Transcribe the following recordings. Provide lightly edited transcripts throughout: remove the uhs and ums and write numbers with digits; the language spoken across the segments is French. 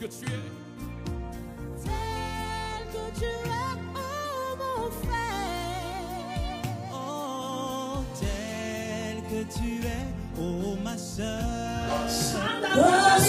que tu es. Tel que tu es, oh mon frère. Oh, tel que tu es, oh ma soeur. Oh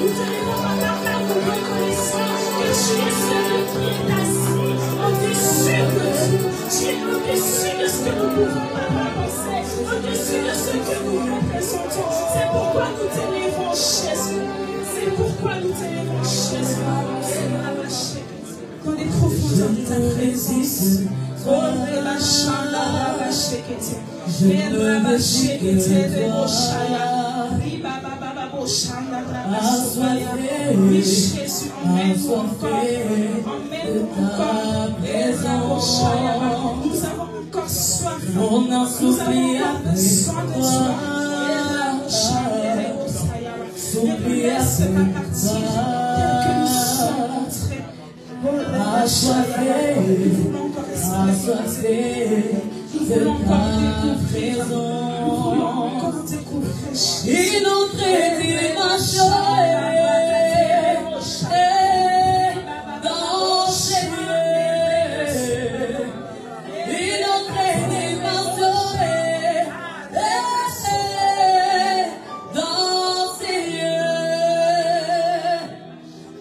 Nous te lèvons en larmes en nous reconnaissant que tu es celui qui est assis au-dessus de tout. Tu es au-dessus de ce que nous pouvons pas penser, au-dessus de ce que nous représentons. C'est pourquoi nous t'élèvons chez nous. C'est pourquoi nous t'élèvons chez nous. Dans les profondeurs de ta présence, je ne veux oui, Jésus, emmène-nous encore, emmène-nous encore. Nous avons encore soif, nous avons encore besoin de toi. Ne laisse pas partir, tel que nous sommes entrés. Nous voulons encore rester, nous voulons encore découvrir, nous voulons encore découvrir. Une autre dimension dans ces lieux. Une autre dimension dans ces lieux.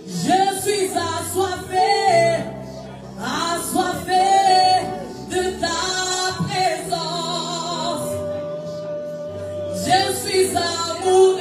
Je suis assoiffé de ta présence. Je suis amoureux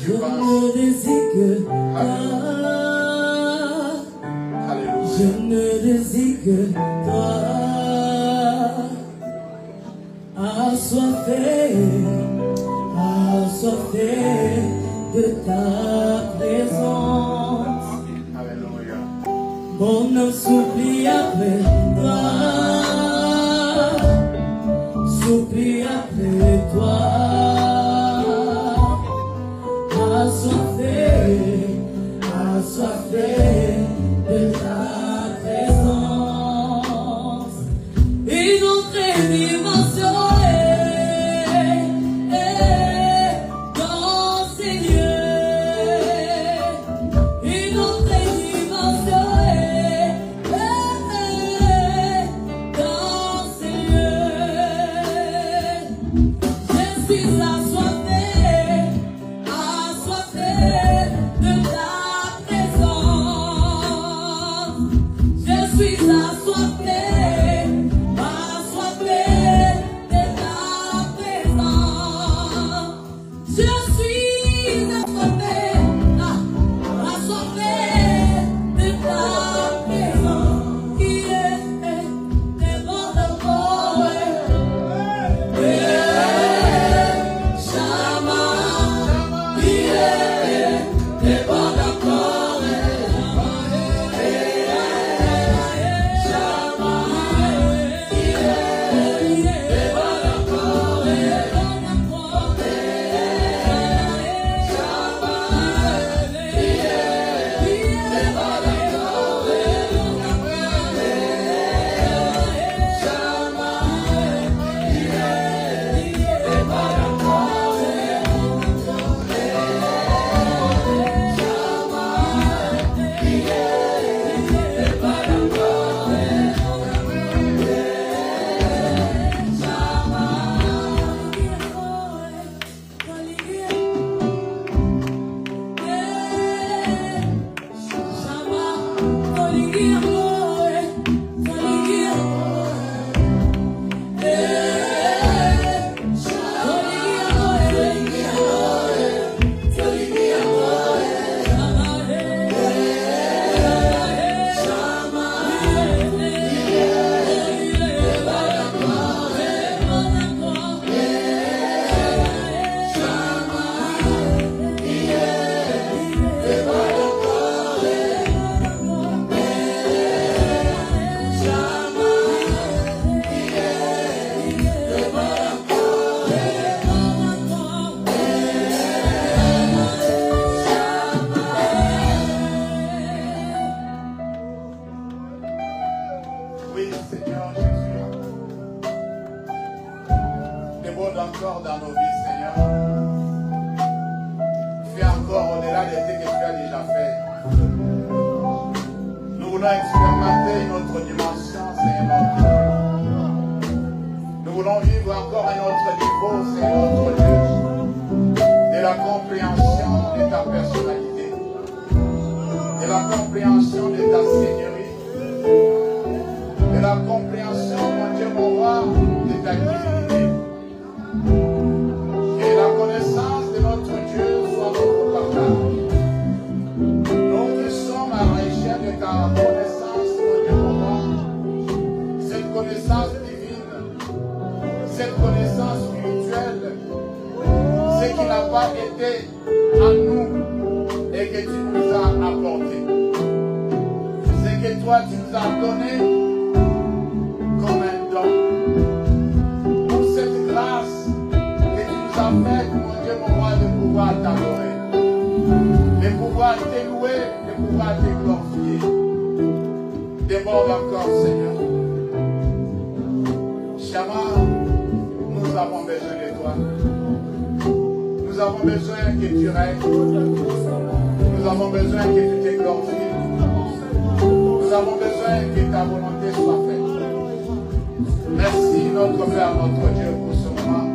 Je ne désire que toi. Je ne désire que toi. Assoiffé de ta présence. Mon âme s'oublie après toi. S'oublie après toi. Assoiffé de ta présence. Une autre dimension dans ces lieux. Une autre dimension dans ces lieux. Je suis assoiffé de ta présence. Je suis assoiffé de ta présence. Je suis assoiffé de ta présence. Qui est devant le corps. Encore dans nos vies, Seigneur. Fais encore au-delà de ce que tu as déjà fait. Nous voulons expérimenter une autre dimension, Seigneur. Nous voulons vivre encore à un autre niveau, Seigneur, notre Dieu, de la compréhension de ta personnalité, de la compréhension de ta seigneurie, de la compréhension, mon Dieu, mon roi, de ta divinité. Que la connaissance de notre Dieu soit notre partage. Nous qui sommes à la recherche de ta connaissance, mon Dieu, mon roi, cette connaissance divine, cette connaissance spirituelle, ce qui n'a pas été à nous et que tu nous as apporté. Ce que toi tu nous as donné comme un don. Pour cette grâce que tu nous as faite, mon Dieu, mon roi, de pouvoir t'adorer, de pouvoir te louer, de pouvoir te glorifier. Déborde encore, Seigneur. Shama, nous avons besoin de toi. Nous avons besoin que tu règnes. Nous avons besoin que tu te glorifies. Nous avons besoin que ta volonté soit faite. Merci notre Père, notre Dieu, pour ce moment.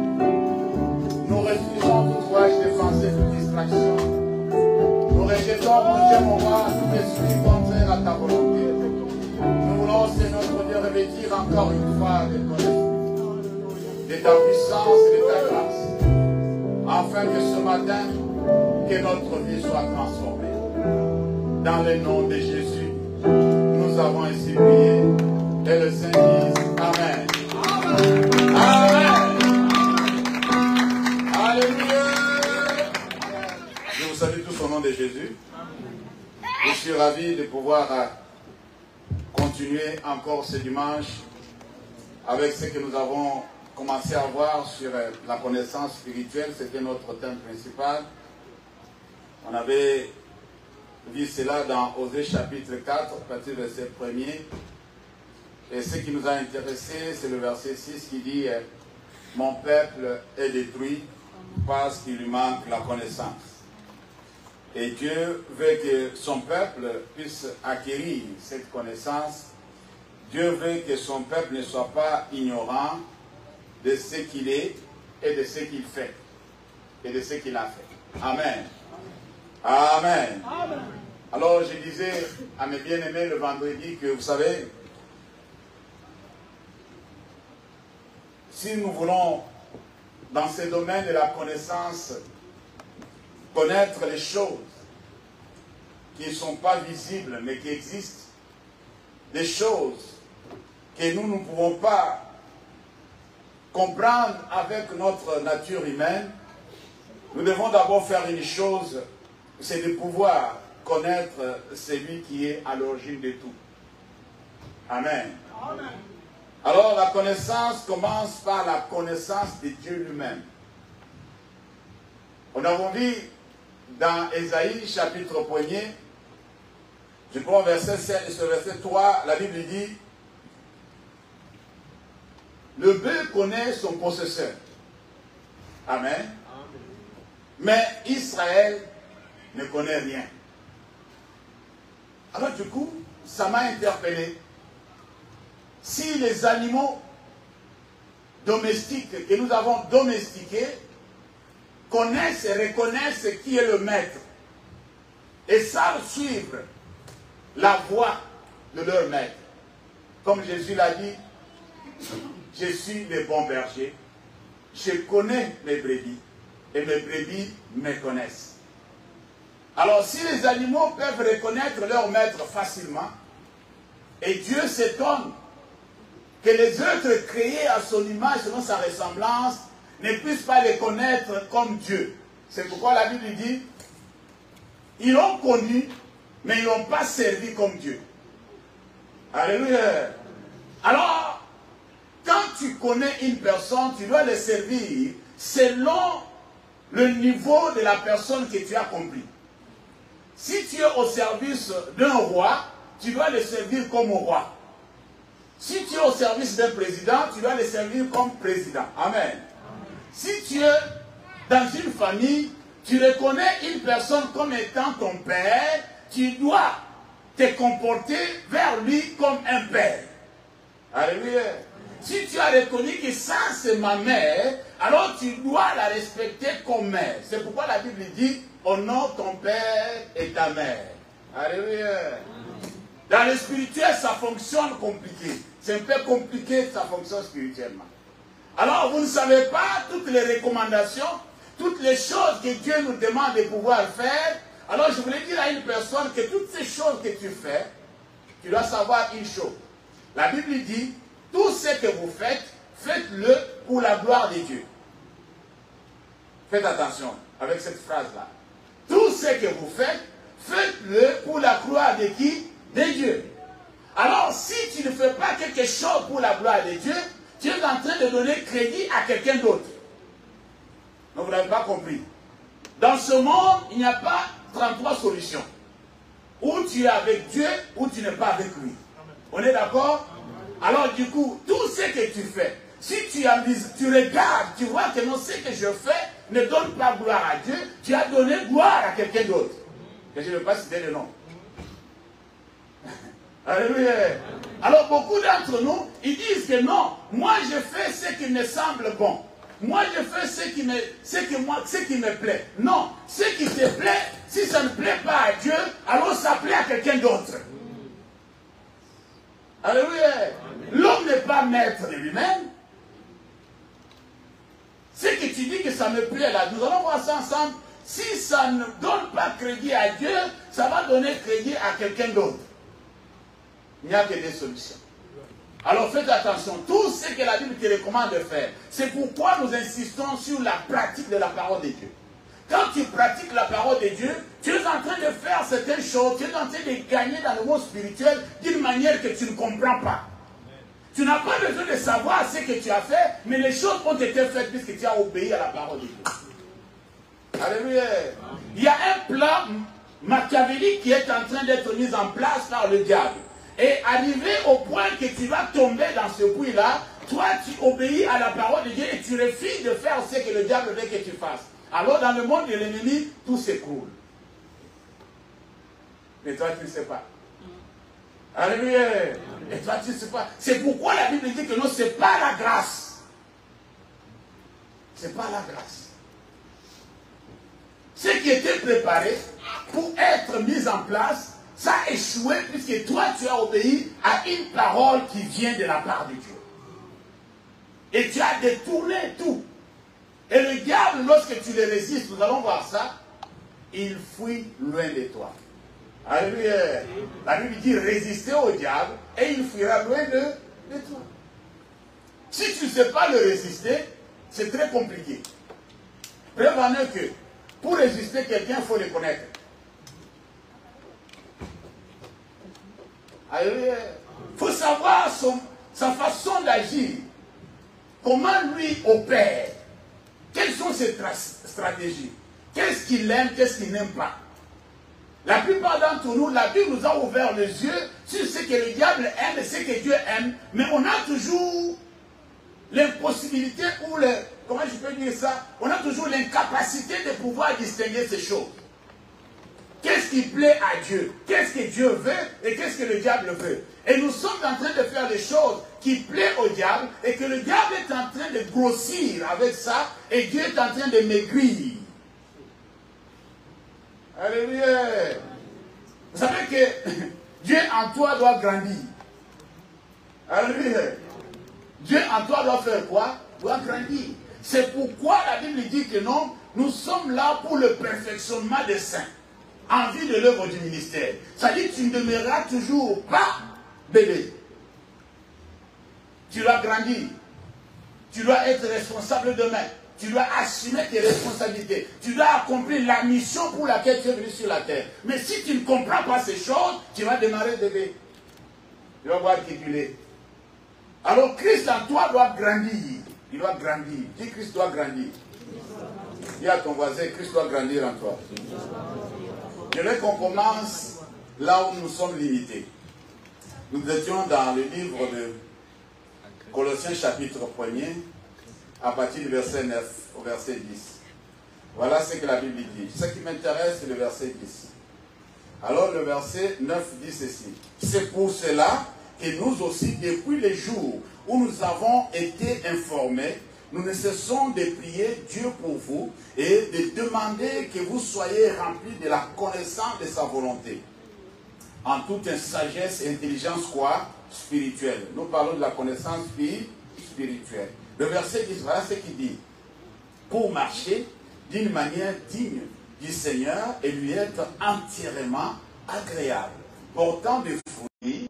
Nous refusons toute voyage de pensée, toute distraction. Nous rejetons, mon Dieu, mon roi, tout esprit contraire à ta volonté. Nous voulons, Seigneur notre Dieu, revêtir encore une fois de ton esprit, de ta puissance et de ta grâce, afin que ce matin, que notre vie soit transformée. Dans le nom de Jésus, nous avons ainsi prié. Et le Seigneur dit Amen. Amen. Alléluia. Je vous salue tous au nom de Jésus. Je suis ravi de pouvoir continuer encore ce dimanche avec ce que nous avons commencé à voir sur la connaissance spirituelle. C'était notre thème principal. On avait vu cela dans Osée chapitre 4, à partir du verset 1er. Et ce qui nous a intéressé, c'est le verset 6 qui dit « Mon peuple est détruit parce qu'il lui manque la connaissance. » Et Dieu veut que son peuple puisse acquérir cette connaissance. Dieu veut que son peuple ne soit pas ignorant de ce qu'il est et de ce qu'il fait et de ce qu'il a fait. Amen. Amen. Amen. Alors je disais à mes bien-aimés le vendredi que vous savez, si nous voulons dans ce domaine de la connaissance connaître les choses qui ne sont pas visibles mais qui existent, des choses que nous ne pouvons pas comprendre avec notre nature humaine, nous devons d'abord faire une chose, c'est de pouvoir connaître celui qui est à l'origine de tout. Amen. Amen. Alors la connaissance commence par la connaissance de Dieu lui-même. On a vu dans Ésaïe chapitre 1er, je prends verset 7 et ce verset 3, la Bible dit « Le bœuf connaît son possesseur. » Amen. Amen. Mais Israël ne connaît rien. Alors du coup, ça m'a interpellé. Si les animaux domestiques que nous avons domestiqués connaissent et reconnaissent qui est le maître et savent suivre la voie de leur maître, comme Jésus l'a dit, je suis le bon berger, je connais mes brebis et mes brebis me connaissent. Alors si les animaux peuvent reconnaître leur maître facilement, et Dieu s'étonne que les êtres créés à son image, selon sa ressemblance, ne puissent pas les connaître comme Dieu. C'est pourquoi la Bible dit, ils l'ont connu, mais ils ne l'ont pas servi comme Dieu. Alléluia. Alors, quand tu connais une personne, tu dois le servir selon le niveau de la personne que tu as compris. Si tu es au service d'un roi, tu dois le servir comme roi. Si tu es au service d'un président, tu dois le servir comme président. Amen. Si tu es dans une famille, tu reconnais une personne comme étant ton père, tu dois te comporter vers lui comme un père. Alléluia. Si tu as reconnu que ça c'est ma mère, alors tu dois la respecter comme mère. C'est pourquoi la Bible dit, honore ton père et ta mère. Alléluia. Dans le spirituel, ça fonctionne compliqué. C'est un peu compliqué, ça fonctionne spirituellement. Alors, vous ne savez pas toutes les recommandations, toutes les choses que Dieu nous demande de pouvoir faire. Alors, je voulais dire à une personne que toutes ces choses que tu fais, tu dois savoir une chose. La Bible dit, tout ce que vous faites, faites-le pour la gloire de Dieu. Faites attention avec cette phrase-là. Tout ce que vous faites, faites-le pour la gloire de qui? De Dieu. Alors, si tu ne fais pas quelque chose pour la gloire de Dieu, tu es en train de donner crédit à quelqu'un d'autre. Donc, vous n'avez pas compris. Dans ce monde, il n'y a pas 33 solutions. Ou tu es avec Dieu, ou tu n'es pas avec lui. On est d'accord? Alors, du coup, tout ce que tu fais, si tu regardes, tu vois que non, ce que je fais ne donne pas gloire à Dieu, tu as donné gloire à quelqu'un d'autre. Et je ne vais pas citer le nom. Alléluia. Alors beaucoup d'entre nous, ils disent que non, moi je fais ce qui me semble bon. Moi je fais ce qui me plaît. Non, ce qui te plaît, si ça ne plaît pas à Dieu, alors ça plaît à quelqu'un d'autre. Alléluia. L'homme n'est pas maître de lui-même. Ce que tu dis que ça me plaît là, nous allons voir ça ensemble. Si ça ne donne pas crédit à Dieu, ça va donner crédit à quelqu'un d'autre. Il n'y a que des solutions. Alors faites attention, tout ce que la Bible te recommande de faire, c'est pourquoi nous insistons sur la pratique de la parole de Dieu. Quand tu pratiques la parole de Dieu, tu es en train de faire certaines choses, tu es en train de gagner dans le monde spirituel d'une manière que tu ne comprends pas. Tu n'as pas besoin de savoir ce que tu as fait, mais les choses ont été faites puisque tu as obéi à la parole de Dieu. Alléluia. Il y a un plan machiavélique qui est en train d'être mis en place par le diable. Et arrivé au point que tu vas tomber dans ce puits-là, toi tu obéis à la parole de Dieu et tu refuses de faire ce que le diable veut que tu fasses. Alors dans le monde de l'ennemi, tout s'écroule. Mais toi tu ne sais pas. Alléluia. Et toi tu ne sais pas. C'est pourquoi la Bible dit que non, ce n'est pas la grâce. Ce n'est pas la grâce. Ce qui était préparé pour être mis en place, ça a échoué puisque toi tu as obéi à une parole qui vient de la part de Dieu. Et tu as détourné tout. Et le diable, lorsque tu le résistes, nous allons voir ça, il fuit loin de toi. Alléluia. La Bible dit résister au diable et il fuira loin de toi. Si tu ne sais pas le résister, c'est très compliqué. Preuve en est que pour résister quelqu'un, il faut le connaître. Alléluia. Il faut savoir sa façon d'agir. Comment lui opère. Quelles sont ses stratégies? Qu'est-ce qu'il aime, qu'est-ce qu'il n'aime pas? La plupart d'entre nous, la Bible nous a ouvert les yeux sur ce que le diable aime et ce que Dieu aime, mais on a toujours l'impossibilité ou comment je peux dire ça? On a toujours l'incapacité de pouvoir distinguer ces choses. Qu'est-ce qui plaît à Dieu? Qu'est-ce que Dieu veut et qu'est-ce que le diable veut? Et nous sommes en train de faire des choses qui plaisent au diable et que le diable est en train de grossir avec ça et Dieu est en train de maigrir. Alléluia. Vous savez que Dieu en toi doit grandir. Alléluia. Dieu en toi doit faire quoi? Doit grandir. C'est pourquoi la Bible dit que non, nous sommes là pour le perfectionnement des saints. En vue de l'œuvre du ministère. Ça dit que tu ne demeureras toujours pas bébé. Tu dois grandir. Tu dois être responsable demain. Tu dois assumer tes responsabilités. Tu dois accomplir la mission pour laquelle tu es venu sur la terre. Mais si tu ne comprends pas ces choses, tu vas démarrer bébé. Tu vas voir articuler. Alors Christ en toi doit grandir. Il doit grandir. Dis Christ doit grandir. Dis à ton voisin, Christ doit grandir en toi. Je veux qu'on commence là où nous sommes limités. Nous étions dans le livre de Colossiens chapitre 1er, à partir du verset 9 au verset 10. Voilà ce que la Bible dit. Ce qui m'intéresse, c'est le verset 10. Alors le verset 9 dit ceci. C'est pour cela que nous aussi, depuis les jours où nous avons été informés, nous ne cessons de prier Dieu pour vous et de demander que vous soyez remplis de la connaissance de sa volonté. En toute sagesse et intelligence quoi? Spirituelle. Nous parlons de la connaissance spirituelle. Le verset 10, voilà ce qu'il dit. Pour marcher d'une manière digne du Seigneur et lui être entièrement agréable, portant des fruits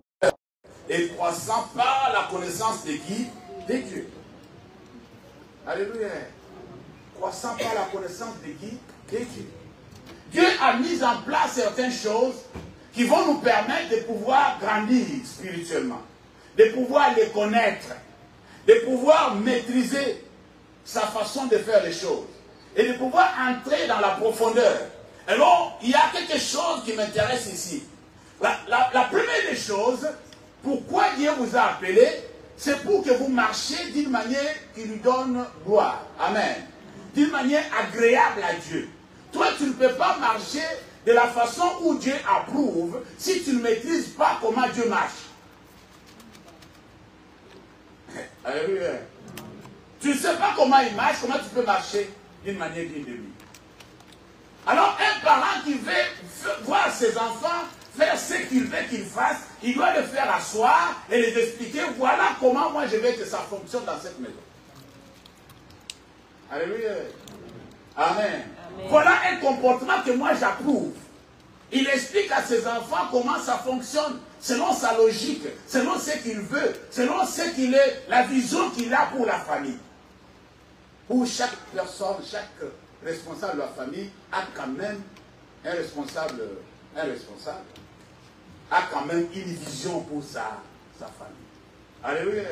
et croissant par la connaissance de qui? De Dieu. Alléluia. Croissant par la connaissance de qui? De Dieu. Dieu a mis en place certaines choses qui vont nous permettre de pouvoir grandir spirituellement, de pouvoir les connaître, de pouvoir maîtriser sa façon de faire les choses et de pouvoir entrer dans la profondeur. Alors, il y a quelque chose qui m'intéresse ici. La première des choses, pourquoi Dieu vous a appelé, c'est pour que vous marchiez d'une manière qui lui donne gloire. Amen. D'une manière agréable à Dieu. Toi, tu ne peux pas marcher de la façon où Dieu approuve si tu ne maîtrises pas comment Dieu marche. Alléluia. Tu ne sais pas comment il marche, comment tu peux marcher d'une manière digne de lui. Alors, un parent qui veut voir ses enfants faire ce qu'il veut qu'ils fassent, il doit les faire asseoir et les expliquer, voilà comment moi je veux que ça fonctionne dans cette maison. Alléluia. Amen. Voilà un comportement que moi j'approuve. Il explique à ses enfants comment ça fonctionne, selon sa logique, selon ce qu'il veut, selon ce qu'il est, la vision qu'il a pour la famille. Pour chaque personne, chaque responsable de la famille a quand même un responsable a quand même une vision pour sa famille. Alléluia.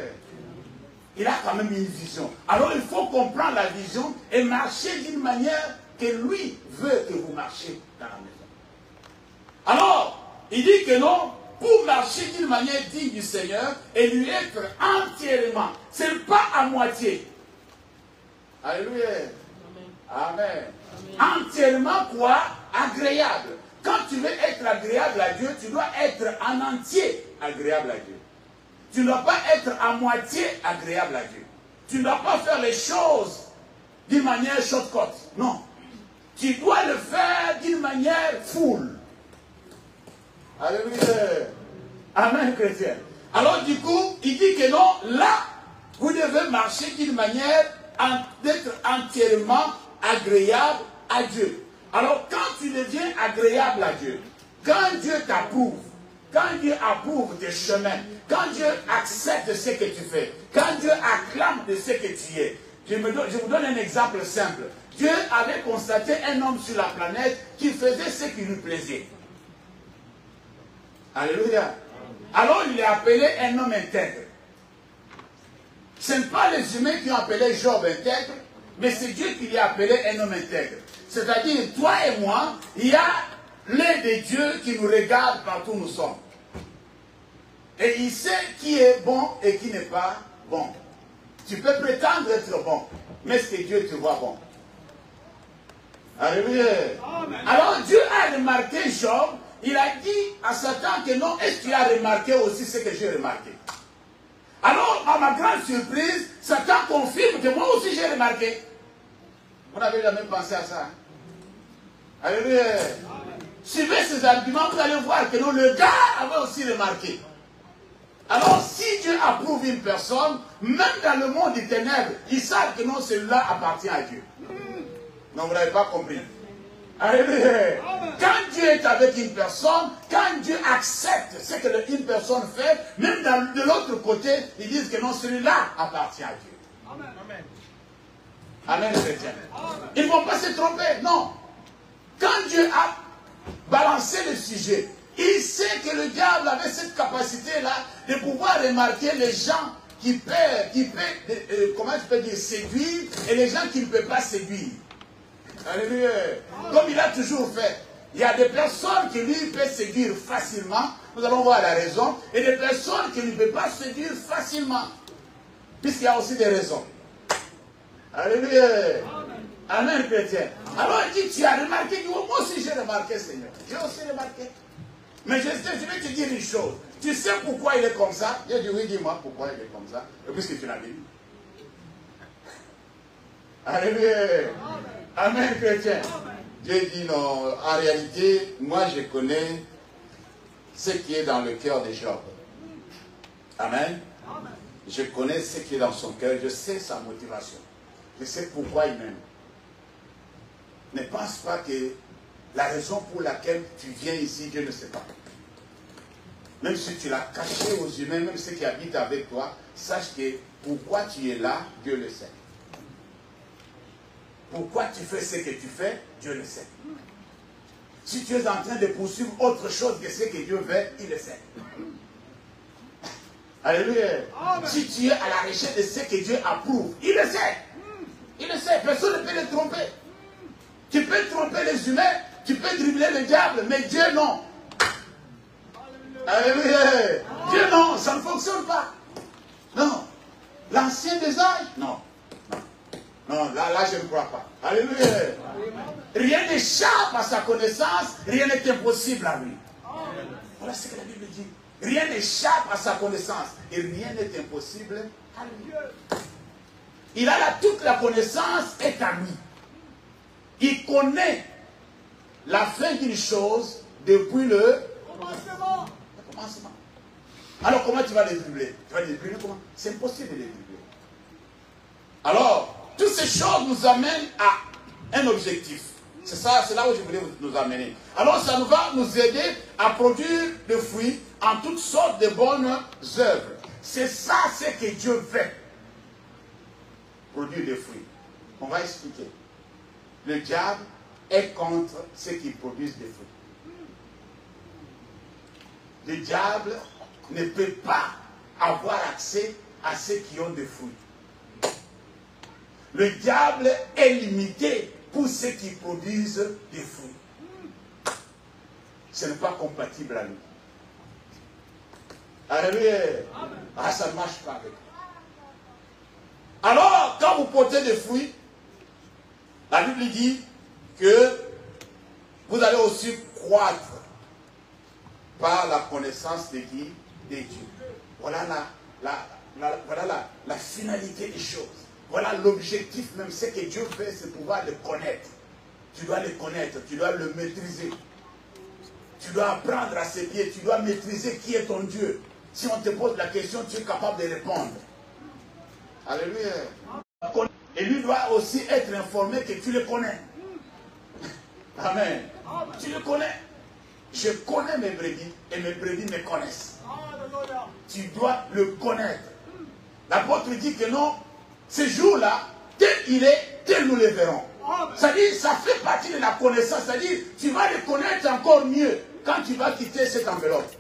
Il a quand même une vision. Alors il faut comprendre la vision et marcher d'une manière que lui veut que vous marchiez dans la maison. Alors, il dit que non, pour marcher d'une manière digne du Seigneur et lui être entièrement, ce n'est pas à moitié. Alléluia. Amen. Amen. Entièrement quoi? Agréable. Quand tu veux être agréable à Dieu, tu dois être en entier agréable à Dieu. Tu ne dois pas être à moitié agréable à Dieu. Tu ne dois pas faire les choses d'une manière shortcut. Non. Tu dois le faire d'une manière full. Alléluia. Amen, chrétien. Alors du coup, il dit que non, là, vous devez marcher d'une manière d'être entièrement agréable à Dieu. Alors quand tu deviens agréable à Dieu, quand Dieu t'approuve, quand Dieu approuve tes chemins, quand Dieu accepte ce que tu fais, quand Dieu acclame de ce que tu es, je vous donne un exemple simple. Dieu avait constaté un homme sur la planète qui faisait ce qui lui plaisait. Alléluia. Alors il a appelé un homme intègre. Ce n'est pas les humains qui ont appelé Job intègre, mais c'est Dieu qui lui a appelé un homme intègre. C'est-à-dire, toi et moi, il y a l'œil de Dieu qui nous regarde partout où nous sommes. Et il sait qui est bon et qui n'est pas bon. Tu peux prétendre être bon, mais est-ce que Dieu te voit bon? Alléluia. Alors Dieu a remarqué Job, il a dit à Satan que non, est-ce que tu as remarqué aussi ce que j'ai remarqué? Alors, à ma grande surprise, Satan confirme que moi aussi j'ai remarqué. Vous n'avez jamais pensé à ça? Alléluia. Suivez ces arguments, vous allez voir que non, le gars avait aussi remarqué. Alors, si Dieu approuve une personne, même dans le monde des ténèbres, ils savent que non, celui-là appartient à Dieu. Non, vous n'avez pas compris. Alléluia. Quand Dieu est avec une personne, quand Dieu accepte ce que une personne fait, même de l'autre côté, ils disent que non, celui-là appartient à Dieu. Amen. Amen, chrétien. Ils ne vont pas se tromper, non. Quand Dieu a balancé le sujet, il sait que le diable avait cette capacité-là de pouvoir remarquer les gens qui peuvent comment je peux dire, séduire, et les gens qui ne peuvent pas séduire. Alléluia. Comme il a toujours fait. Il y a des personnes qui lui peuvent séduire facilement. Nous allons voir la raison. Et des personnes qui ne peuvent pas séduire facilement. Puisqu'il y a aussi des raisons. Alléluia. Amen, chrétien. Alors il dit, tu as remarqué, moi aussi j'ai remarqué, Seigneur. J'ai aussi remarqué. Mais je vais te dire une chose. Tu sais pourquoi il est comme ça? Il dit, oui, dis-moi pourquoi il est comme ça. Et puisque tu l'as dit. Alléluia. Amen, chrétien. Dieu dit non, en réalité, moi je connais ce qui est dans le cœur de Job. Amen. Je connais ce qui est dans son cœur, je sais sa motivation. Je sais pourquoi il m'aime. Ne pense pas que la raison pour laquelle tu viens ici, Dieu ne sait pas. Même si tu l'as caché aux humains, même ceux qui habitent avec toi, sache que pourquoi tu es là, Dieu le sait. Pourquoi tu fais ce que tu fais, Dieu le sait. Si tu es en train de poursuivre autre chose que ce que Dieu veut, il le sait. Alléluia. Si tu es à la recherche de ce que Dieu approuve, il le sait. Il le sait. Personne ne peut le tromper. Tu peux tromper les humains, tu peux dribbler le diable, mais Dieu non. Alléluia. Dieu non, ça ne fonctionne pas. Non. L'ancien des âges, non. Non, là, je ne crois pas. Alléluia. Rien n'échappe à sa connaissance, rien n'est impossible à lui. Voilà ce que la Bible dit. Rien n'échappe à sa connaissance et rien n'est impossible à lui. Il a toute la connaissance est à lui. Il connaît la fin d'une chose depuis le commencement. Alors comment tu vas les dribbler? Tu vas les dribbler comment? C'est impossible de les dribbler. Alors, toutes ces choses nous amènent à un objectif. C'est ça, c'est là où je voulais nous amener. Alors ça nous va nous aider à produire des fruits en toutes sortes de bonnes œuvres. C'est ça ce que Dieu veut. Produire des fruits. On va expliquer. Le diable est contre ceux qui produisent des fruits. Le diable ne peut pas avoir accès à ceux qui ont des fruits. Le diable est limité pour ceux qui produisent des fruits. Ce n'est pas compatible à lui. Alléluia. Ah, ça ne marche pas avec lui. Alors, quand vous portez des fruits, la Bible dit que vous allez aussi croître par la connaissance de qui? De Dieu. Voilà la finalité des choses. Voilà l'objectif même. Ce que Dieu fait, c'est pouvoir le connaître. Tu dois le connaître, tu dois le maîtriser. Tu dois apprendre à ses pieds, tu dois maîtriser qui est ton Dieu. Si on te pose la question, tu es capable de répondre. Alléluia. Et lui doit aussi être informé que tu le connais. Amen. Tu le connais. Je connais mes brebis et mes brebis me connaissent. Tu dois le connaître. L'apôtre dit que non, ce jour-là, tel il est, tel nous le verrons. C'est-à-dire, ça fait partie de la connaissance. C'est-à-dire, tu vas le connaître encore mieux quand tu vas quitter cette enveloppe.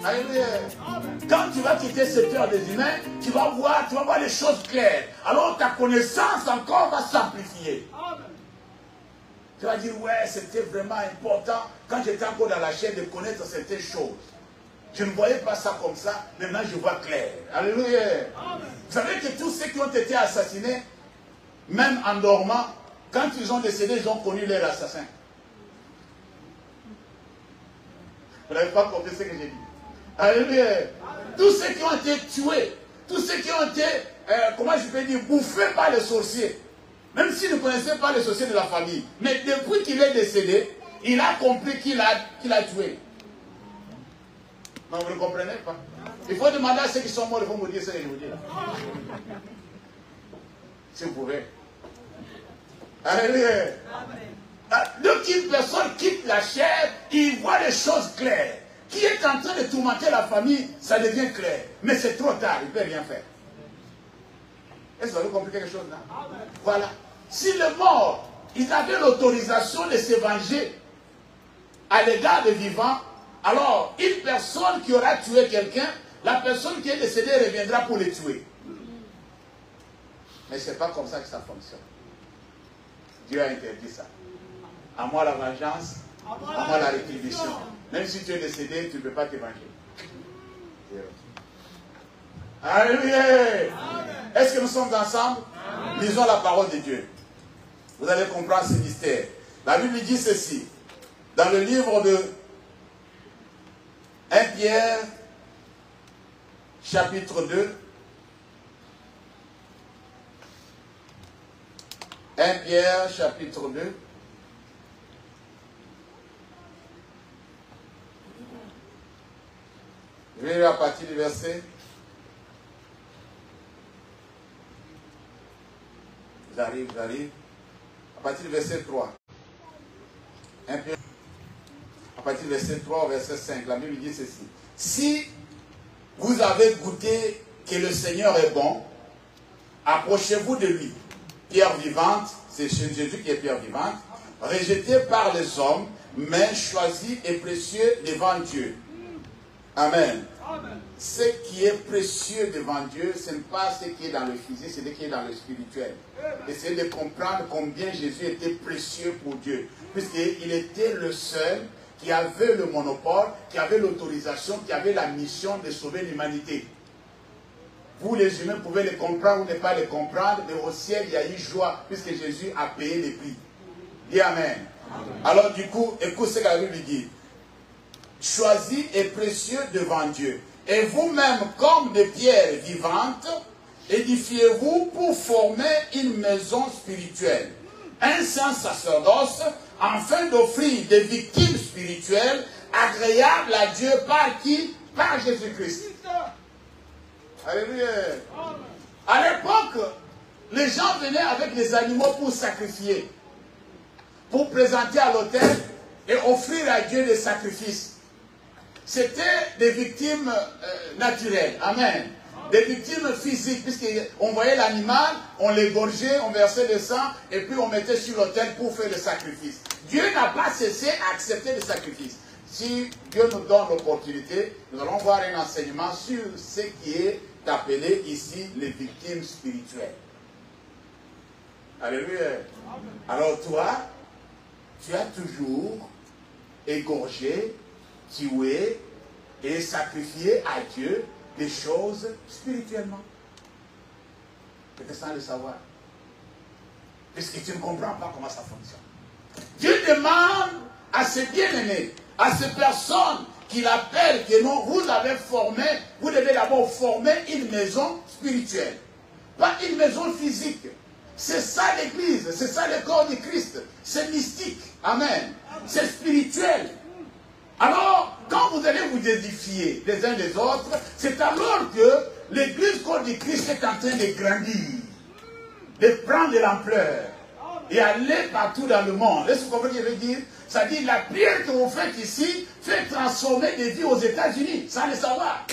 Alléluia. Quand tu vas quitter ce cœur des humains, tu vas voir les choses claires. Alors ta connaissance encore va s'amplifier. Tu vas dire, ouais, c'était vraiment important quand j'étais encore dans la chair de connaître certaines choses. Je ne voyais pas ça comme ça, maintenant je vois clair. Alléluia. Vous savez que tous ceux qui ont été assassinés, même en dormant, quand ils ont décédé, ils ont connu leur assassin. Vous n'avez pas compris ce que j'ai dit. Alléluia. Tous ceux qui ont été tués, tous ceux qui ont été, comment je peux dire, bouffés par les sorciers, même s'ils ne connaissaient pas les sorciers de la famille, mais depuis qu'il est décédé, il a compris qu'il a tué. Non, vous ne comprenez pas. Il faut demander à ceux qui sont morts, ils vont vous dire ce que je vous dis là. Si vous pouvez. Alléluia. Donc une personne quitte la chair, il voit les choses claires. Qui est en train de tourmenter la famille, ça devient clair. Mais c'est trop tard, il ne peut rien faire. Est-ce que vous avez compris quelque chose là? Voilà. Si les morts, ils avaient l'autorisation de se venger à l'égard des vivants, alors une personne qui aura tué quelqu'un, la personne qui est décédée reviendra pour le tuer. Mais ce n'est pas comme ça que ça fonctionne. Dieu a interdit ça. À moi la vengeance, à moi la rétribution. Même si tu es décédé, tu ne peux pas te venger. Alléluia. Est-ce que nous sommes ensemble? Lisons la parole de Dieu. Vous allez comprendre ce mystère. La Bible dit ceci. Dans le livre de 1 Pierre, chapitre 2. 1 Pierre, chapitre 2. Je vais lire à partir du verset. J'arrive. À partir du verset 3. 1 Pierre. À partir du verset 3 au verset 5, la Bible dit ceci. Si vous avez goûté que le Seigneur est bon, approchez-vous de lui. Pierre vivante, c'est Jésus qui est pierre vivante, rejetée par les hommes, mais choisie et précieux devant Dieu. Amen. Ce qui est précieux devant Dieu, ce n'est pas ce qui est dans le physique, c'est ce qui est dans le spirituel. Essayez de comprendre combien Jésus était précieux pour Dieu. Puisqu'il était le seul qui avait le monopole, qui avait l'autorisation, qui avait la mission de sauver l'humanité. Vous les humains pouvez les comprendre ou ne pas les comprendre, mais au ciel il y a eu joie, puisque Jésus a payé les prix. Dis Amen. Alors du coup, écoute ce que la Bible dit. Choisi et précieux devant Dieu. Et vous-même, comme des pierres vivantes, édifiez-vous pour former une maison spirituelle, un saint sacerdoce, afin d'offrir des victimes spirituelles agréables à Dieu par qui? Par Jésus-Christ. Alléluia. À l'époque, les gens venaient avec les animaux pour sacrifier, pour présenter à l'autel et offrir à Dieu des sacrifices. C'était des victimes naturelles. Amen. Des victimes physiques, puisqu'on voyait l'animal, on l'égorgeait, on versait le sang, et puis on mettait sur l'autel pour faire le sacrifice. Dieu n'a pas cessé à accepter le sacrifice. Si Dieu nous donne l'opportunité, nous allons voir un enseignement sur ce qui est appelé ici les victimes spirituelles. Alléluia. Alors toi, tu as toujours égorgé, tué et sacrifié à Dieu des choses spirituellement. Peut-être sans le savoir. Puisque tu ne comprends pas comment ça fonctionne. Dieu demande à ses bien-aimés, à ces personnes qu'il appelle, que non, vous avez formé, vous devez d'abord former une maison spirituelle. Pas une maison physique. C'est ça l'église, c'est ça le corps du Christ. C'est mystique. Amen. C'est spirituel. Alors, quand vous allez vous édifier les uns des autres, c'est alors que l'église corps du Christ est en train de grandir, de prendre de l'ampleur et aller partout dans le monde. Est-ce que vous comprenez ce que je veux dire? Ça dit, la prière que vous faites ici fait transformer des vies aux États-Unis, sans le savoir.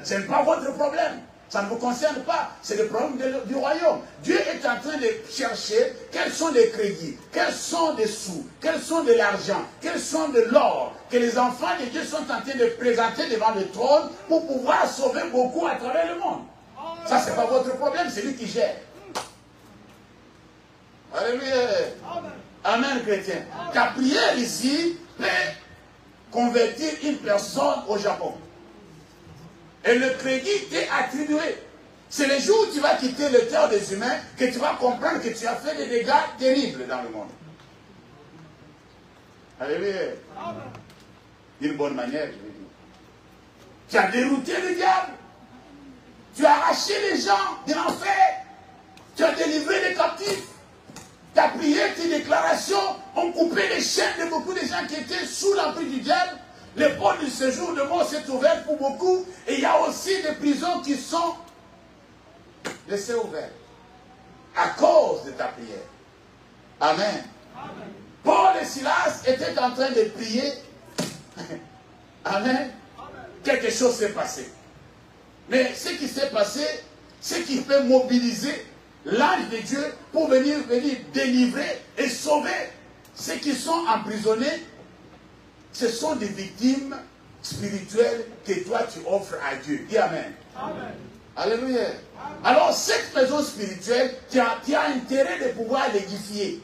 Ce n'est pas votre problème. Ça ne vous concerne pas. C'est le problème du royaume. Dieu est en train de chercher quels sont les crédits, quels sont les sous, quels sont de l'argent, quels sont de l'or, que les enfants de Dieu sont en train de présenter devant le trône pour pouvoir sauver beaucoup à travers le monde. Ça, ce n'est pas votre problème, c'est lui qui gère. Alléluia. Amen, chrétien. Ta prière ici peut convertir une personne au Japon. Et le crédit t'est attribué. C'est le jour où tu vas quitter le terre des humains que tu vas comprendre que tu as fait des dégâts terribles dans le monde. Alléluia. D'une bonne manière, je veux dire. Tu as dérouté le diable. Tu as arraché les gens de l'enfer. Tu as délivré les captifs. Ta prière, tes déclarations ont coupé les chaînes de beaucoup de gens qui étaient sous l'emprise du diable. Les portes du séjour de mort s'est ouverte pour beaucoup. Et il y a aussi des prisons qui sont laissées ouvertes. À cause de ta prière. Amen. Amen. Paul et Silas étaient en train de prier. Amen. Quelque chose s'est passé. Mais ce qui s'est passé, c'est qu'il peut mobiliser l'ange de Dieu pour venir délivrer et sauver ceux qui sont emprisonnés. Ce sont des victimes spirituelles que toi tu offres à Dieu. Dis Amen. Amen. Alléluia. Amen. Alors cette maison spirituelle, tu as intérêt de pouvoir l'édifier.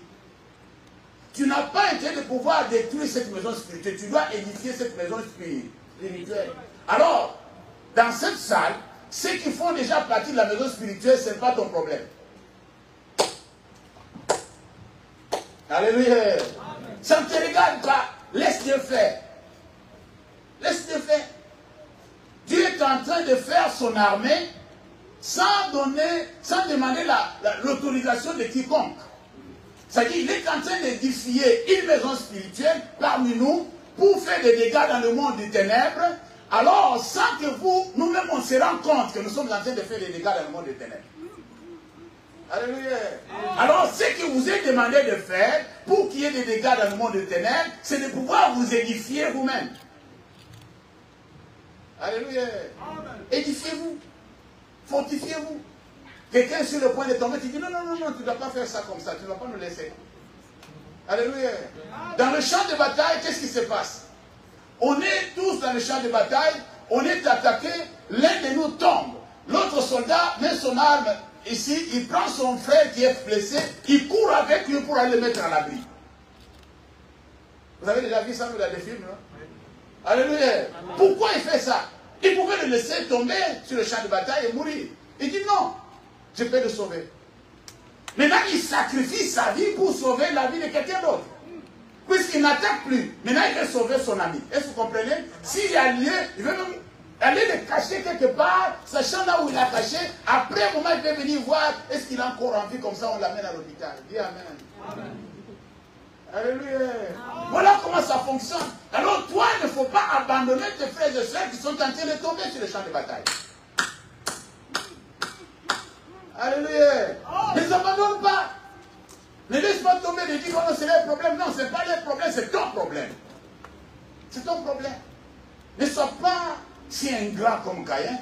Tu n'as pas intérêt de pouvoir détruire cette maison spirituelle. Tu dois édifier cette maison spirituelle. Alors, dans cette salle, ceux qui font déjà partie de la maison spirituelle, ce n'est pas ton problème. Alléluia. Amen. Ça ne te regarde pas. Laisse Dieu faire. Laisse Dieu faire. Dieu est en train de faire son armée sans demander l'autorisation de quiconque. C'est-à-dire qu'il est en train d'édifier une maison spirituelle parmi nous pour faire des dégâts dans le monde des ténèbres. Alors, sans que nous-mêmes, on se rende compte que nous sommes en train de faire des dégâts dans le monde des ténèbres. Alléluia. Alors, ce que vous êtes demandé de faire pour qu'il y ait des dégâts dans le monde des ténèbres, c'est de pouvoir vous édifier vous-même. Alléluia. Édifiez-vous. Fortifiez-vous. Quelqu'un est sur le point de tomber, tu dis non, non, non, non, tu ne dois pas faire ça comme ça, tu ne dois pas nous laisser. Alléluia. Dans le champ de bataille, qu'est-ce qui se passe? On est tous dans le champ de bataille, on est attaqué, l'un de nous tombe. L'autre soldat met son arme ici, il prend son frère qui est blessé, il court avec lui pour aller le mettre à l'abri. Vous avez déjà vu ça dans des films, non? Alléluia. Pourquoi il fait ça? Il pouvait le laisser tomber sur le champ de bataille et mourir. Il dit non, je peux le sauver. Maintenant, il sacrifie sa vie pour sauver la vie de quelqu'un d'autre. Puisqu'il n'attaque plus. Maintenant, il veut sauver son ami. Est-ce que vous comprenez? S'il y a lieu, il veut même aller le cacher quelque part, sachant là où il l'a caché. Après un moment, il peut venir voir, est-ce qu'il a encore envie, comme ça on l'amène à l'hôpital. Dis Amen. Amen. Alléluia. Amen. Voilà comment ça fonctionne. Alors toi, il ne faut pas abandonner tes frères et sœurs qui sont en train de tomber sur le champ de bataille. Alléluia. Ne les abandonne pas. Ne laisse pas tomber et dire, oh non, c'est leur problème. Non, ce n'est pas leur problème, c'est ton problème. C'est ton problème. Ne sois pas si ingrat comme Caïn.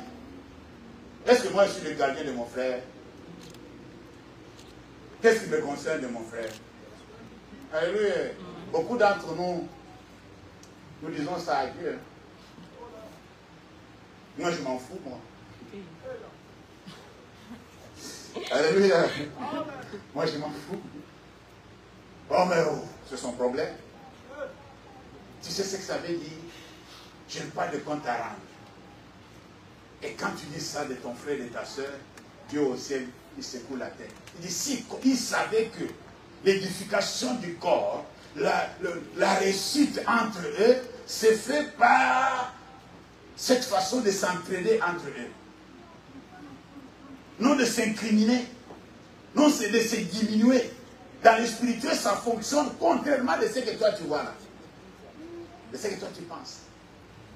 Est-ce que moi je suis le gardien de mon frère? Qu'est-ce qui me concerne de mon frère? Alléluia. Beaucoup d'entre nous, nous disons ça à Dieu. Moi je m'en fous, moi. Alléluia. Moi je m'en fous. Oh mais oh, c'est son problème. Tu sais ce que ça veut dire? Je n'ai pas de compte à rendre. Et quand tu dis ça de ton frère et de ta soeur, Dieu au ciel, il secoue la tête. Il dit, si il savait que l'édification du corps, la réussite entre eux, c'est fait par cette façon de s'entraider entre eux. Non de s'incriminer, non c'est de se diminuer. Dans le spirituel, ça fonctionne contrairement de ce que toi tu vois là. De ce que toi tu penses.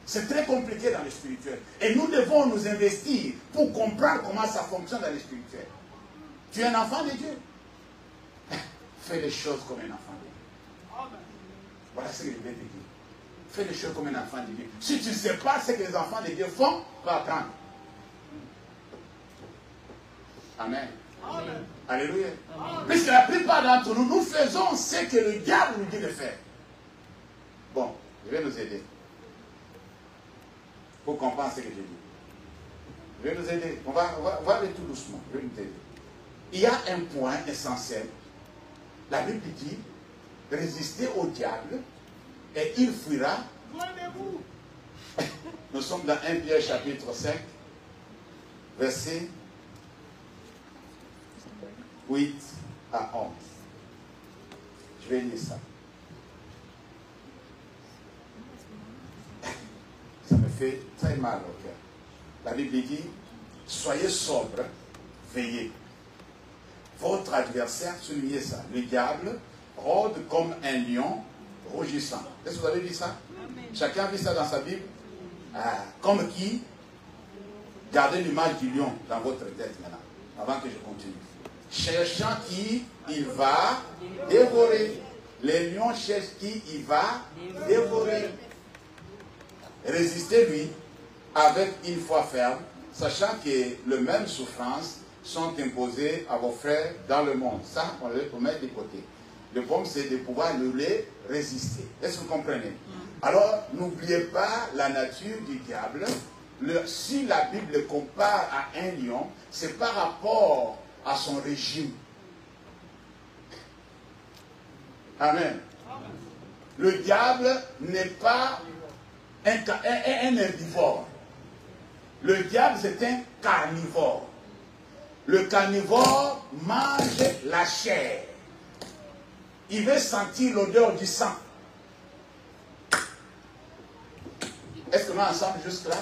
C'est très compliqué dans le spirituel. Et nous devons nous investir pour comprendre comment ça fonctionne dans le spirituel. Tu es un enfant de Dieu. Fais les choses comme un enfant de Dieu. Voilà ce que je vais te dire. Fais les choses comme un enfant de Dieu. Si tu ne sais pas ce que les enfants de Dieu font, va apprendre. Amen. Amen. Alléluia. Puisque la plupart d'entre nous, nous faisons ce que le diable nous dit de faire. Bon, je vais nous aider. Pour comprendre ce que je dis. Je vais nous aider. On va aller tout doucement. Je vais nous aider. Il y a un point essentiel. La Bible dit, résistez au diable et il fuira. Nous sommes dans 1 Pierre chapitre 5, verset 8 à 11. Je vais lire ça. Ça me fait très mal au cœur. La Bible dit, soyez sobres, veillez. Votre adversaire, soulignez ça, le diable, rôde comme un lion rougissant. Est-ce que vous avez vu ça? Amen. Chacun a vu ça dans sa Bible? Comme qui? Gardez l'image du lion dans votre tête maintenant, avant que je continue. Cherchant qui il va dévorer. Les lions cherchent qui il va dévorer. Résistez-lui avec une foi ferme, sachant que les mêmes souffrances sont imposées à vos frères dans le monde. Ça, on le met de côté. Le problème, c'est de pouvoir les résister. Est-ce que vous comprenez? Alors, n'oubliez pas la nature du diable. Si la Bible le compare à un lion, c'est par rapport à son régime. Amen. Le diable n'est pas un herbivore. Le diable, c'est un carnivore. Le carnivore mange la chair. Il veut sentir l'odeur du sang. Est-ce que nous ensemble juste là?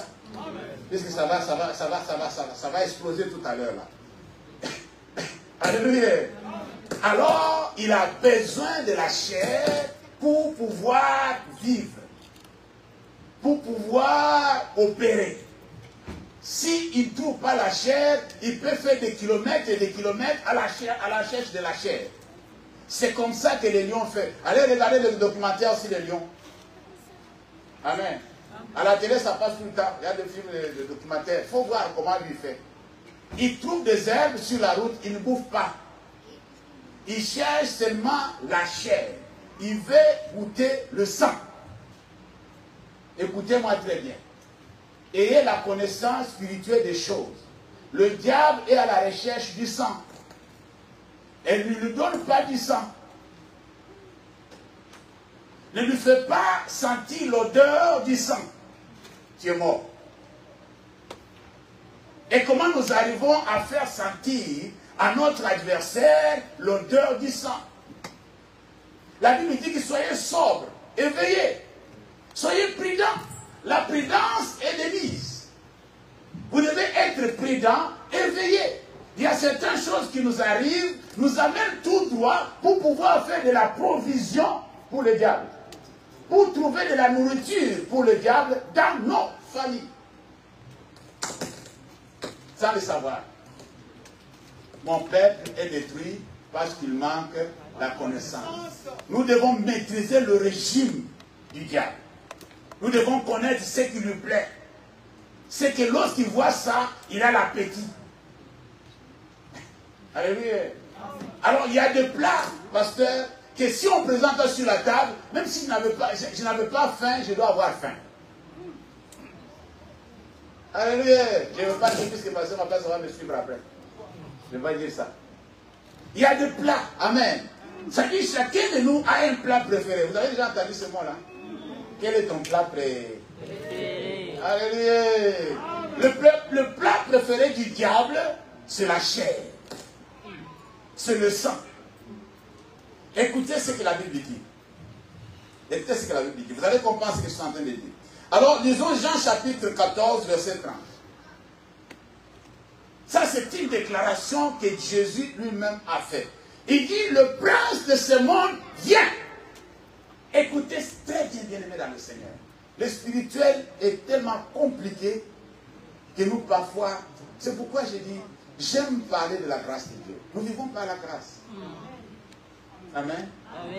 Puisque ça va exploser tout à l'heure là. Alléluia. Alors, il a besoin de la chair pour pouvoir vivre. Pour pouvoir opérer. S'il ne trouve pas la chair, il peut faire des kilomètres et des kilomètres à la recherche de la chair. C'est comme ça que les lions font. Allez regarder le documentaire aussi des lions. Amen. À la télé, ça passe tout le temps. Il y a des films de documentaires. Il faut voir comment lui fait. Il trouve des herbes sur la route, il ne bouffe pas. Il cherche seulement la chair. Il veut goûter le sang. Écoutez-moi très bien. Ayez la connaissance spirituelle des choses. Le diable est à la recherche du sang. Elle ne lui donne pas du sang. Ne lui fait pas sentir l'odeur du sang. Tu es mort. Et comment nous arrivons à faire sentir à notre adversaire l'odeur du sang? La Bible dit que soyez sobres, éveillés. Soyez prudents. La prudence est de mise. Vous devez être prudent, éveillé. Il y a certaines choses qui nous arrivent, nous amènent tout droit pour pouvoir faire de la provision pour le diable. Pour trouver de la nourriture pour le diable dans nos familles. Sans le savoir. mon peuple est détruit parce qu'il manque la connaissance. Nous devons maîtriser le régime du diable. Nous devons connaître ce qui lui plaît. C'est que lorsqu'il voit ça, il a l'appétit. Alléluia. Alors il y a des plats, pasteur, que si on présente sur la table, même si je n'avais pas faim, je dois avoir faim. Alléluia. Je ne veux pas dire puisque pasteur ma place va me suivre après. Je ne vais pas dire ça. Il y a des plats. Amen. Ça dit chacun de nous a un plat préféré. Vous avez déjà entendu ce mot-là? Quel est ton plat préféré? Alléluia. Le plat préféré du diable, c'est la chair. C'est le sang. Écoutez ce que la Bible dit. Écoutez ce que la Bible dit. Vous allez comprendre ce que je suis en train de dire. Alors, lisons Jean chapitre 14, verset 30. Ça, c'est une déclaration que Jésus lui-même a faite. Il dit, le prince de ce monde vient. Écoutez très bien, bien-aimés dans le Seigneur. Le spirituel est tellement compliqué que nous, parfois, c'est pourquoi j'ai dit, j'aime parler de la grâce de Dieu. Nous vivons par la grâce. Amen.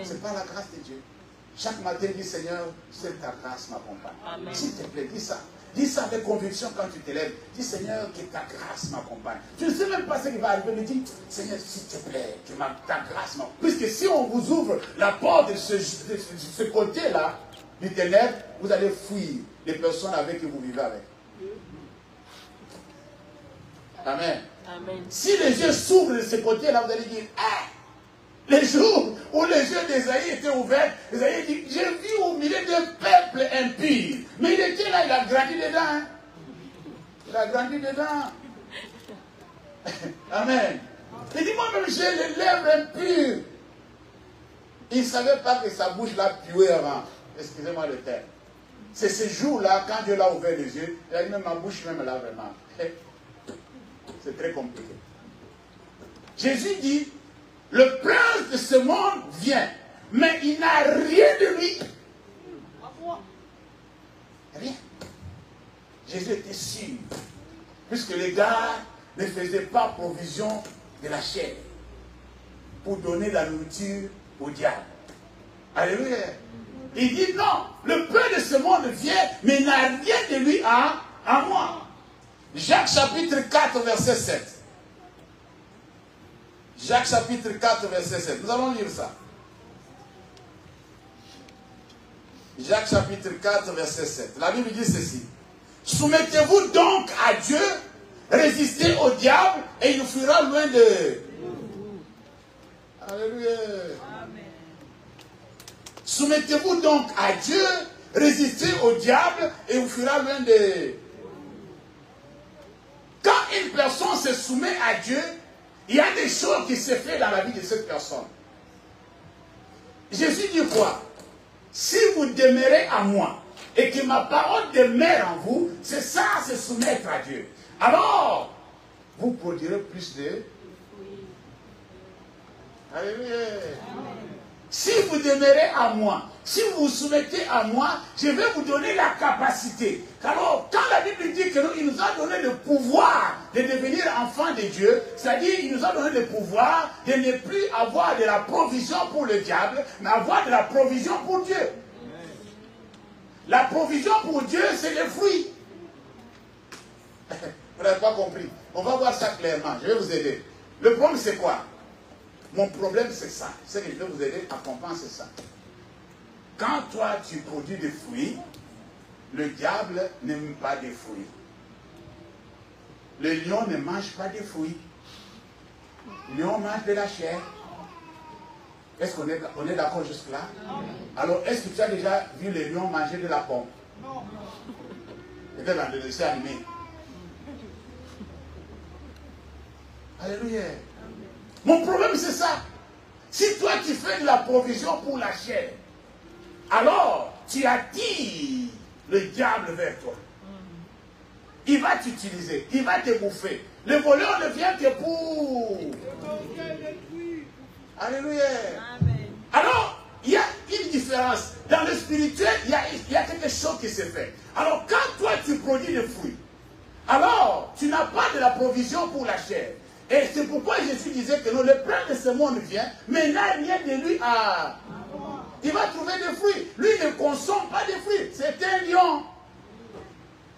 C'est par la grâce de Dieu. Chaque matin, dis Seigneur, c'est ta grâce m'accompagne. S'il te plaît, dis ça. Dis ça avec conviction quand tu t'élèves. Dis Seigneur, que ta grâce m'accompagne. Tu ne sais même pas ce qui va arriver, mais dis Seigneur, s'il te plaît, que ta grâce m'accompagne. Puisque si on vous ouvre la porte de ce côté-là, du ténèbre, vous allez fuir les personnes avec qui vous vivez avec. Amen. Amen. Si les yeux s'ouvrent de ce côté-là, vous allez dire, ah, les jours où les yeux d'Ésaïe étaient ouverts, Ésaïe dit, j'ai vu au milieu d'un peuple impur. Mais il était là, il a grandi dedans. Hein? Il a grandi dedans. Amen. Il dit, moi-même, j'ai les lèvres impures. Il ne savait pas que sa bouche l'a pué avant. Excusez-moi le terme. C'est ce jour-là, quand Dieu l'a ouvert les yeux, il a dit, même ma bouche, même là, vraiment. C'est très compliqué. Jésus dit, le prince de ce monde vient, mais il n'a rien de lui. Rien. Jésus était sûr, puisque les gars ne faisaient pas provision de la chair pour donner la nourriture au diable. Alléluia. Il dit non, le prince de ce monde vient, mais il n'a rien de lui à moi. Jacques chapitre 4, verset 7. Jacques chapitre 4, verset 7. Nous allons lire ça. Jacques chapitre 4, verset 7. La Bible dit ceci. Soumettez-vous donc à Dieu, résistez au diable, et il nous fuira loin de... Alléluia. Soumettez-vous donc à Dieu, résistez au diable, et il vous fuira loin de... Quand une personne se soumet à Dieu, il y a des choses qui se font dans la vie de cette personne. Jésus dit quoi? Si vous demeurez à moi et que ma parole demeure en vous, c'est ça, se soumettre à Dieu. Alors, vous produirez plus de... Alléluia. Si vous demeurez à moi, si vous vous soumettez à moi, je vais vous donner la capacité. Alors, quand la Bible dit qu'il nous a donné le pouvoir de devenir enfants de Dieu, c'est-à-dire qu'il nous a donné le pouvoir de ne plus avoir de la provision pour le diable, mais avoir de la provision pour Dieu. La provision pour Dieu, c'est les fruits. Vous n'avez pas compris. On va voir ça clairement. Je vais vous aider. Le problème, c'est quoi? Mon problème, c'est ça. C'est que je vais vous aider à comprendre, c'est ça. Quand toi, tu produis des fruits, le diable n'aime pas des fruits. Le lion ne mange pas des fruits. Le lion mange de la chair. Est-ce qu'on est d'accord jusque-là? Alors, est-ce que tu as déjà vu le lion manger de la pomme? Non. Peut-être dans le dessin animé. Alléluia. Mon problème, c'est ça. Si toi, tu fais de la provision pour la chair, alors tu attires le diable vers toi. Il va t'utiliser, il va te bouffer. Le voleur ne vient que pour... Alléluia. Alors, il y a une différence. Dans le spirituel, il y a quelque chose qui se fait. Alors, quand toi, tu produis des fruits, alors, tu n'as pas de la provision pour la chair. Et c'est pourquoi Jésus disait que non, le prince de ce monde vient, mais n'a rien de lui à... Il va trouver des fruits. Lui ne consomme pas de fruits. C'est un lion.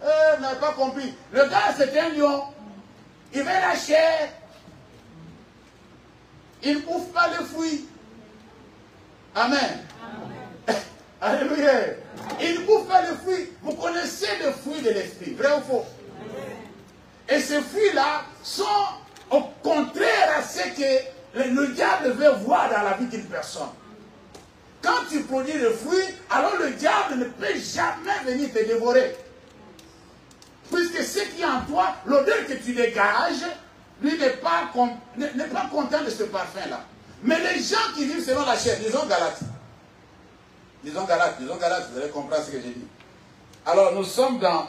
Vous n'avez pas compris. Le gars, c'est un lion. Il veut la chair. Il ne bouffe pas les fruits. Amen. Alléluia. Il ne bouffe pas les fruits. Vous connaissez les fruits de l'esprit. Vrai ou faux? Et ces fruits-là sont au contraire à ce que le diable veut voir dans la vie d'une personne. Quand tu produis le fruit, alors le diable ne peut jamais venir te dévorer. Puisque ce qui est en toi, l'odeur que tu dégages, lui n'est pas content de ce parfum-là. Mais les gens qui vivent selon la chair, disons Galates. Disons Galates, vous allez comprendre ce que j'ai dit. Alors nous sommes dans...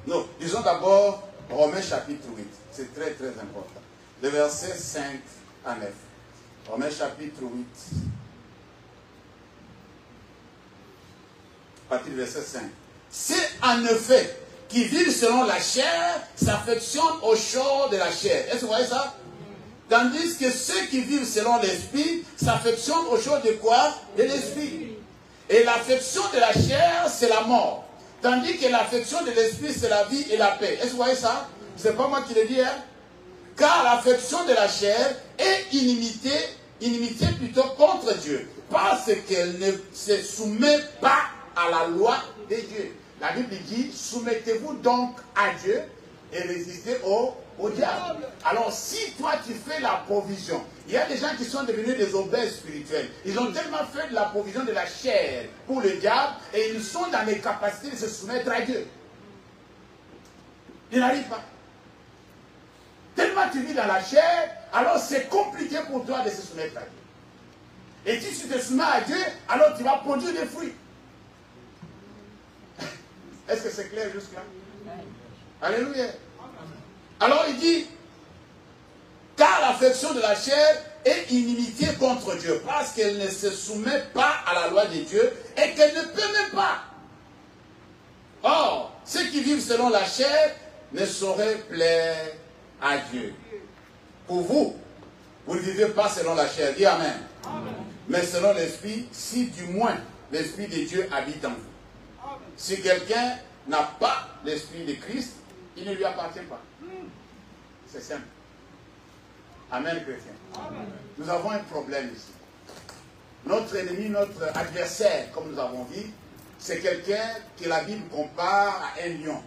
Non, disons d'abord Romains chapitre 8. C'est très très important. Le verset 5 à 9. Romains chapitre 8. À partir du verset 5. C'est en effet qui vivent selon la chair s'affectionnent aux choses de la chair. Est-ce que vous voyez ça? Tandis que ceux qui vivent selon l'esprit s'affectionnent aux choses de quoi? De l'esprit. Et l'affection de la chair, c'est la mort. Tandis que l'affection de l'esprit, c'est la vie et la paix. Est-ce que vous voyez ça? C'est pas moi qui le dis, hein? Car l'affection de la chair est inimité plutôt contre Dieu. Parce qu'elle ne se soumet pas à la loi de Dieu. La Bible dit, soumettez-vous donc à Dieu et résistez au diable. Alors si toi tu fais la provision, il y a des gens qui sont devenus des obèses spirituels. Ils ont tellement fait de la provision de la chair pour le diable et ils sont dans les capacités de se soumettre à Dieu. Ils n'arrivent pas. Tellement tu vis dans la chair, alors c'est compliqué pour toi de se soumettre à Dieu. Et si tu te soumets à Dieu, alors tu vas produire des fruits. Est-ce que c'est clair jusque-là? Alléluia. Alors il dit, car l'affection de la chair est inimitié contre Dieu, parce qu'elle ne se soumet pas à la loi de Dieu et qu'elle ne peut même pas. Or, ceux qui vivent selon la chair ne sauraient plaire à Dieu. Pour vous, vous ne vivez pas selon la chair, dis Amen. Amen. Mais selon l'esprit, si du moins l'esprit de Dieu habite en vous. Si quelqu'un n'a pas l'esprit de Christ, il ne lui appartient pas. C'est simple. Amen, chrétien. Amen. Nous avons un problème ici. Notre ennemi, notre adversaire, comme nous avons dit, c'est quelqu'un que la Bible compare à un lion.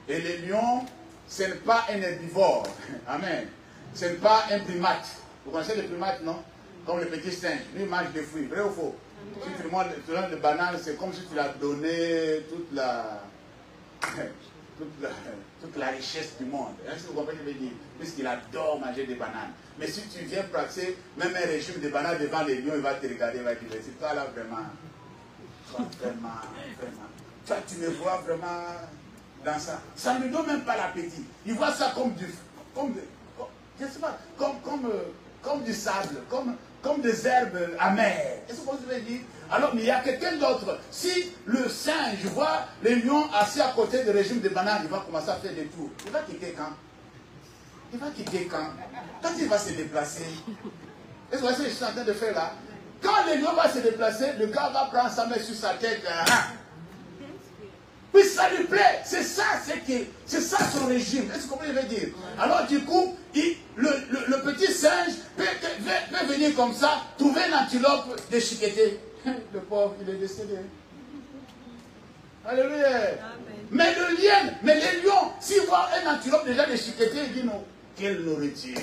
Et le lion, ce n'est pas un herbivore. Amen. Ce n'est pas un primate. Vous connaissez les primates, non? Comme le petit singe. Lui, il mange des fruits. Vrai ou faux? Si tu lui donnes le banane, c'est comme si tu lui as donné toute la richesse du monde. Est-ce que vous comprenez ce que je veux dire? Puisqu'il adore manger des bananes. Mais si tu viens pratiquer même un régime de bananes devant les lions, il va te regarder, il va dire, c'est toi là vraiment. Toi, tu me vois vraiment dans ça. Ça ne lui donne même pas l'appétit. Il voit ça comme je sais pas, comme du sable, comme des herbes amères. Est-ce que vous pouvez dire? Alors, mais il y a quelqu'un d'autre. Si le singe voit les lions assis à côté du régime de bananes, il va commencer à faire des tours. Il va quitter quand? Il va quitter quand? Quand il va se déplacer. Est-ce que vous voyez ce que je suis en train de faire là? Quand le lion va se déplacer, le gars va prendre sa main sur sa tête. Puis ça lui plaît. C'est ça, c'est ça son régime. Est-ce que vous pouvez dire? Alors du coup, le petit singe peut venir comme ça, trouver une antilope déchiquetée. Le pauvre, il est décédé. Alléluia. Mais les lions, s'ils voient un antilope déjà déchiqueté, ils disent non, quelle nourriture.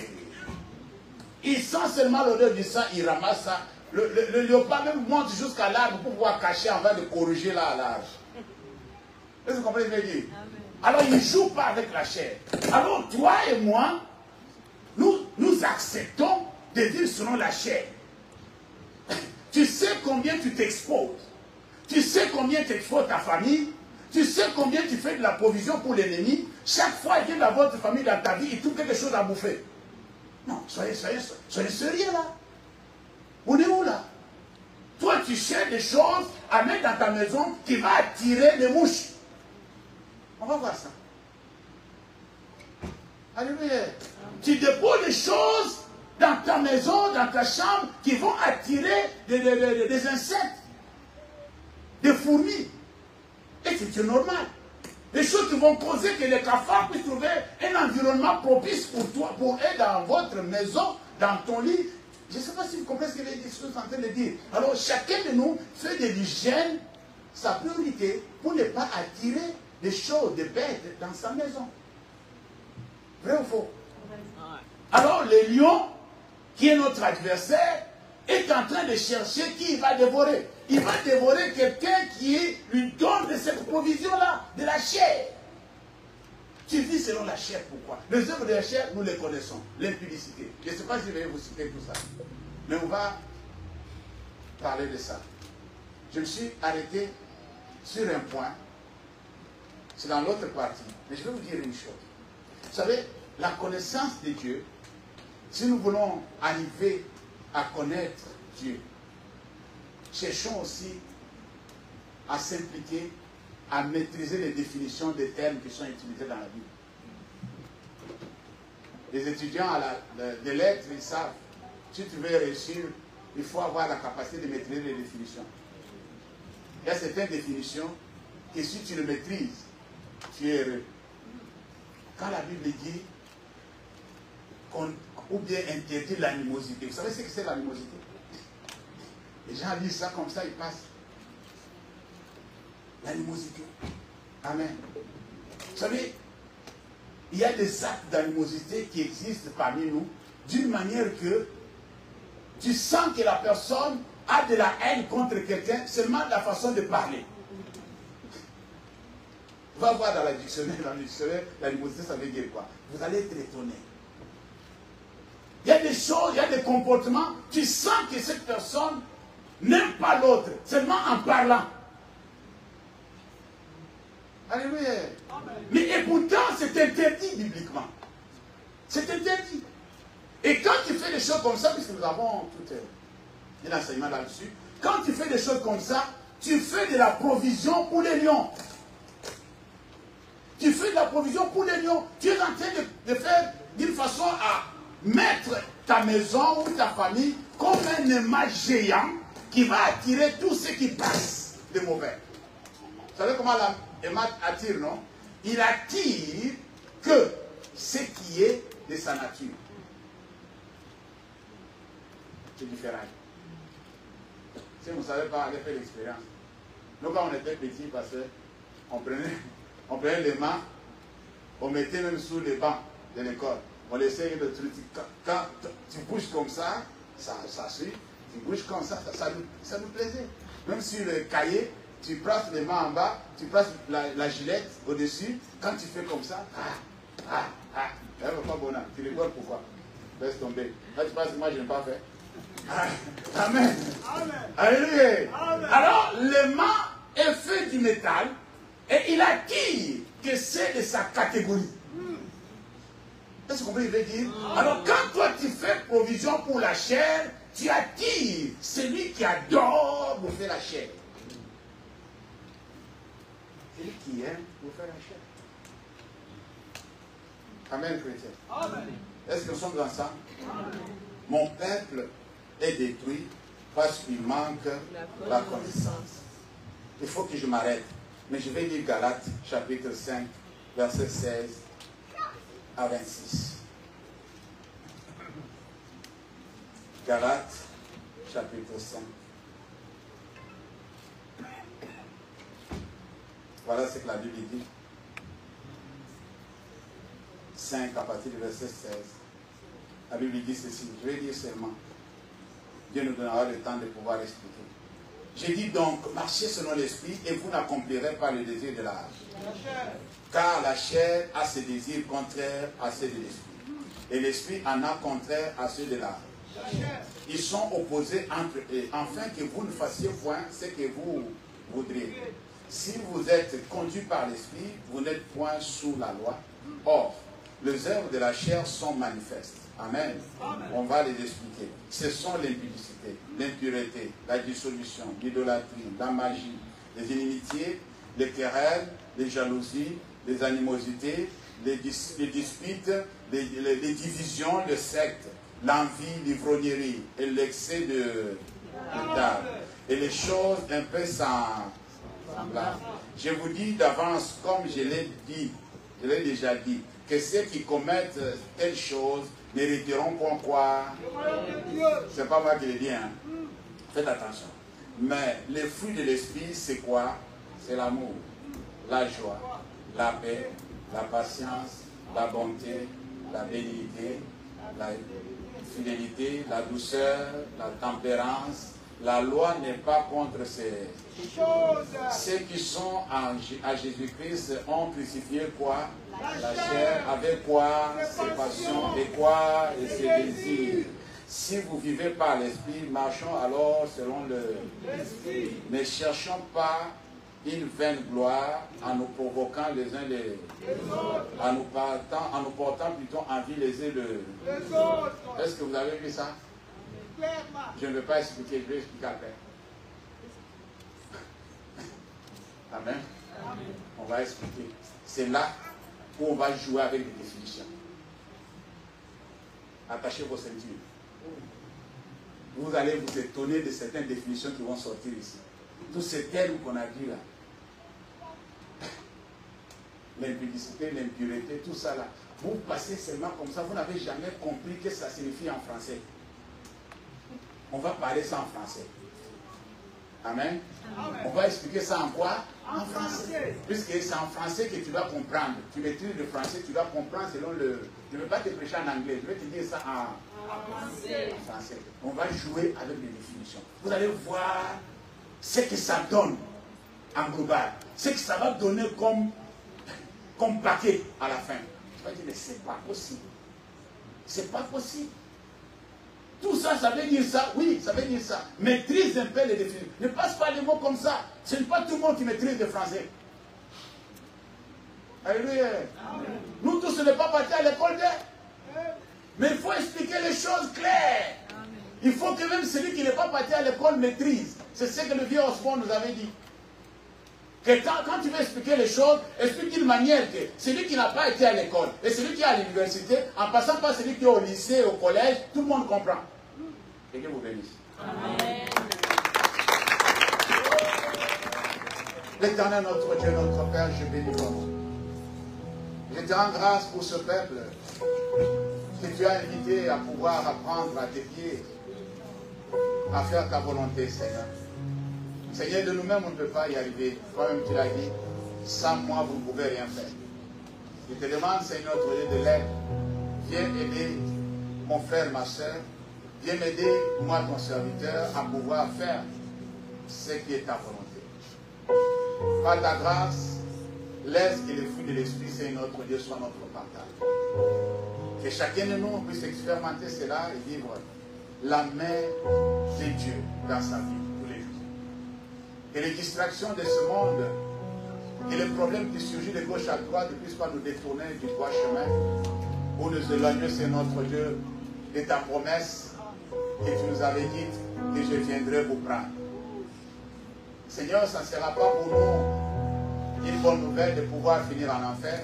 Ils sentent seulement l'odeur du sang, ils ramassent ça. Le léopard même monte jusqu'à l'arbre pour pouvoir cacher avant de corriger là à l'arbre. Est-ce que vous comprenez ce que je veux dire? Alors il ne joue pas avec la chair. Alors toi et moi, nous acceptons de vivre selon la chair. Tu sais combien tu t'exposes. Tu sais combien tu exposes ta famille. Tu sais combien tu fais de la provision pour l'ennemi. Chaque fois qu'il vient dans votre famille, dans ta vie, il trouve quelque chose à bouffer. Non, soyez sérieux là. On est où là? Toi, tu cherches des choses à mettre dans ta maison qui va attirer les mouches. On va voir ça. Alléluia. Tu déposes des choses dans ta maison, dans ta chambre, qui vont attirer des insectes, des fourmis. Et c'est normal. Des choses qui vont causer que les cafards puissent trouver un environnement propice pour toi, pour eux dans votre maison, dans ton lit. Je ne sais pas si vous comprenez ce que je suis en train de dire. Alors chacun de nous fait de l'hygiène sa priorité pour ne pas attirer des choses, des bêtes dans sa maison. Vrai ou faux? Alors le lion, qui est notre adversaire, est en train de chercher qui il va dévorer. Il va dévorer quelqu'un qui lui donne de cette provision-là, de la chair. Tu vis selon la chair, pourquoi? Les œuvres de la chair, nous les connaissons. L'impudicité. Je ne sais pas si je vais vous citer tout ça. Mais on va parler de ça. Je me suis arrêté sur un point. C'est dans l'autre partie. Mais je vais vous dire une chose. Vous savez, la connaissance de Dieu, si nous voulons arriver à connaître Dieu, cherchons aussi à s'impliquer, à maîtriser les définitions des termes qui sont utilisés dans la Bible. Les étudiants des lettres, ils savent, si tu veux réussir, il faut avoir la capacité de maîtriser les définitions. Il y a certaines définitions que si tu le maîtrises, tu es heureux. Quand la Bible dit ou bien interdit l'animosité, vous savez ce que c'est l'animosité? Les gens lisent ça comme ça, ils passent. L'animosité. Amen. Vous savez, il y a des actes d'animosité qui existent parmi nous d'une manière que tu sens que la personne a de la haine contre quelqu'un seulement de la façon de parler. Va voir dans le dictionnaire, l'animosité, ça veut dire quoi? Vous allez être étonné. Il y a des choses, il y a des comportements, tu sens que cette personne n'aime pas l'autre, seulement en parlant. Alléluia. Mais et pourtant, c'est interdit bibliquement. C'est interdit. Et quand tu fais des choses comme ça, puisque nous avons tout un enseignement là-dessus, quand tu fais des choses comme ça, tu fais de la provision pour les lions. Tu fais de la provision pour les lions. Tu es en train de faire d'une façon à mettre ta maison ou ta famille comme un aimant géant qui va attirer tout ce qui passe de mauvais. Vous savez comment l'aimant attire, non? Il attire que ce qui est de sa nature. C'est différent. Si vous ne savez pas, allez faire l'expérience. Nous, quand on était petits, parce qu'on prenait les mains, on mettait même sous les bancs de l'école. On laissait le truc. Quand tu bouges comme ça, ça suit. Tu bouges comme ça nous plaisait. Même sur le cahier, tu places les mains en bas, tu places la gilette au-dessus. Quand tu fais comme ça, elle va pas bonne. Tu rigoles pourquoi? Laisse tomber. Là, tu penses que moi, je n'ai pas fait. Amen. Alléluia. Alors, l'aimant est fait du métal et il attire que c'est de sa catégorie. Est-ce que vous comprenez ce que je veux dire? Alors, quand toi tu fais provision pour la chair, tu attires celui qui adore bouffer la chair. Celui qui aime bouffer la chair. Amen, chrétien. Est-ce que nous sommes ensemble? Mon peuple est détruit parce qu'il manque la connaissance. Il faut que je m'arrête. Mais je vais lire Galates, chapitre 5, verset 16 à 26. Galates, chapitre 5. Voilà ce que la Bible dit. 5 à partir du verset 16. La Bible dit ceci, je vais dire seulement. Dieu nous donnera le temps de pouvoir expliquer. J'ai dit donc, marchez selon l'esprit et vous n'accomplirez pas le désir de l'âge. Car la chair a ses désirs contraires à ceux de l'esprit. Et l'esprit en a contraire à ceux de l'âge. Ils sont opposés entre eux, afin que vous ne fassiez point ce que vous voudriez. Si vous êtes conduit par l'esprit, vous n'êtes point sous la loi. Or, les œuvres de la chair sont manifestes. Amen. On va les expliquer. Ce sont l'impudicité, l'impureté, la dissolution, l'idolâtrie, la magie, les inimitiés, les querelles, les jalousies, les animosités, les disputes, les divisions, les sectes, l'envie, l'ivrognerie et l'excès d'âme. Et les choses un peu semblables. Je vous dis d'avance, comme je l'ai déjà dit, que ceux qui commettent telles choses n'hériteront pas quoi? C'est pas moi qui le dis, hein. Faites attention. Mais les fruits de l'esprit, c'est quoi? C'est l'amour, la joie, la paix, la patience, la bonté, la bénignité, la fidélité, la douceur, la tempérance. La loi n'est pas contre ces choses. Ceux qui sont à Jésus-Christ ont crucifié quoi? La chair. Avec quoi? Ses passions. Et quoi? Et ses désirs. Si vous vivez par l'esprit, marchons alors selon l'esprit. Ne cherchons pas une vaine gloire en nous provoquant les uns les autres, en nous portant plutôt envie les uns les autres. Est-ce que vous avez vu ça? Je ne vais pas expliquer, je vais expliquer après. Amen. On va expliquer. C'est là où on va jouer avec les définitions. Attachez vos ceintures. Vous allez vous étonner de certaines définitions qui vont sortir ici. Tous ces termes qu'on a dit là. L'impudicité, l'impureté, tout ça là. Vous passez seulement comme ça, vous n'avez jamais compris ce que ça signifie en français. On va parler ça en français. Amen. Amen. On va expliquer ça en quoi? En français. Puisque c'est en français que tu vas comprendre. Tu maîtrises le français, tu vas comprendre selon le... Je ne vais pas te prêcher en anglais, je vais te dire ça en français. On va jouer avec les définitions. Vous allez voir ce que ça donne en global. Ce que ça va donner comme paquet à la fin. Tu vas dire, mais c'est pas possible. C'est pas possible. Tout ça, ça veut dire ça. Oui, ça veut dire ça. Maîtrise un peu les définitions. Ne passe pas les mots comme ça. Ce n'est pas tout le monde qui maîtrise le français. Alléluia. Nous tous, on n'est pas partis à l'école d'eux. Mais il faut expliquer les choses claires. Il faut que même celui qui n'est pas parti à l'école maîtrise. C'est ce que le vieux Osborne nous avait dit. Que quand tu veux expliquer les choses, explique d'une manière que celui qui n'a pas été à l'école et celui qui est à l'université, en passant par celui qui est au lycée, au collège, tout le monde comprend. Et que vous bénisse. Amen. L'Éternel, notre Dieu, notre Père, je bénis ton nom. Je te rends grâce pour ce peuple que tu as invité à pouvoir apprendre à tes pieds, à faire ta volonté, Seigneur. Seigneur, de nous-mêmes, on ne peut pas y arriver. Toi-même, tu l'as dit, sans moi, vous ne pouvez rien faire. Je te demande, Seigneur, notre Dieu, de l'aide. Viens aider mon frère, ma soeur. Viens m'aider, moi, ton serviteur, à pouvoir faire ce qui est ta volonté. Par ta grâce, laisse que les fruits de l'Esprit, Seigneur, notre Dieu, soient notre partage. Que chacun de nous puisse expérimenter cela et vivre la main de Dieu dans sa vie. Que les distractions de ce monde et les problèmes qui surgissent de gauche à droite ne puissent pas nous détourner du droit chemin ou nous éloigner, c'est notre Dieu, de ta promesse que tu nous avais dit que je viendrai vous prendre. Seigneur, ça ne sera pas pour nous une bonne nouvelle de pouvoir finir en enfer,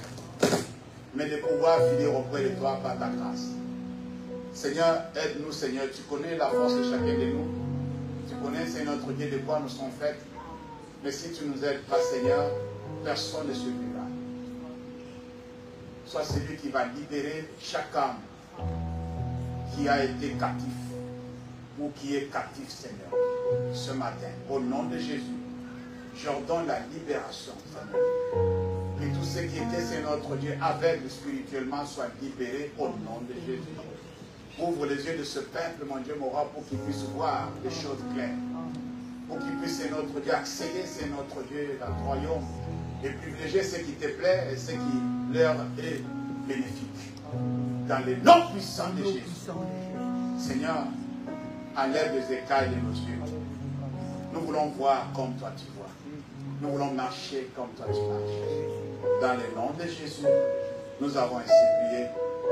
mais de pouvoir finir auprès de toi par ta grâce. Seigneur, aide-nous, Seigneur. Tu connais la force de chacun de nous. Tu connais, c'est notre Dieu, de quoi nous sommes faits. Mais si tu ne nous aides pas, Seigneur, personne ne survivra. Sois celui qui va libérer chaque âme qui a été captif ou qui est captif, Seigneur, ce matin. Au nom de Jésus, j'ordonne la libération, Seigneur. Que tous ceux qui étaient, c'est notre Dieu, aveugles spirituellement, soient libérés au nom de Jésus. Ouvre les yeux de ce peuple, mon Dieu, mon roi, pour qu'ils puissent voir les choses claires. Pour qu'ils puissent, c'est notre Dieu, accéder, c'est notre Dieu, dans le royaume, et privilégier ce qui te plaît et ce qui leur est bénéfique. Dans les noms puissants de Jésus. Seigneur, enlève les écailles de nos yeux. Nous voulons voir comme toi tu vois. Nous voulons marcher comme toi tu marches. Dans le nom de Jésus, nous avons ainsi prié.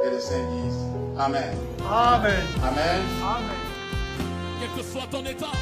Et le Saint dise Amen. Amen. Amen. Amen. Quel que soit ton état,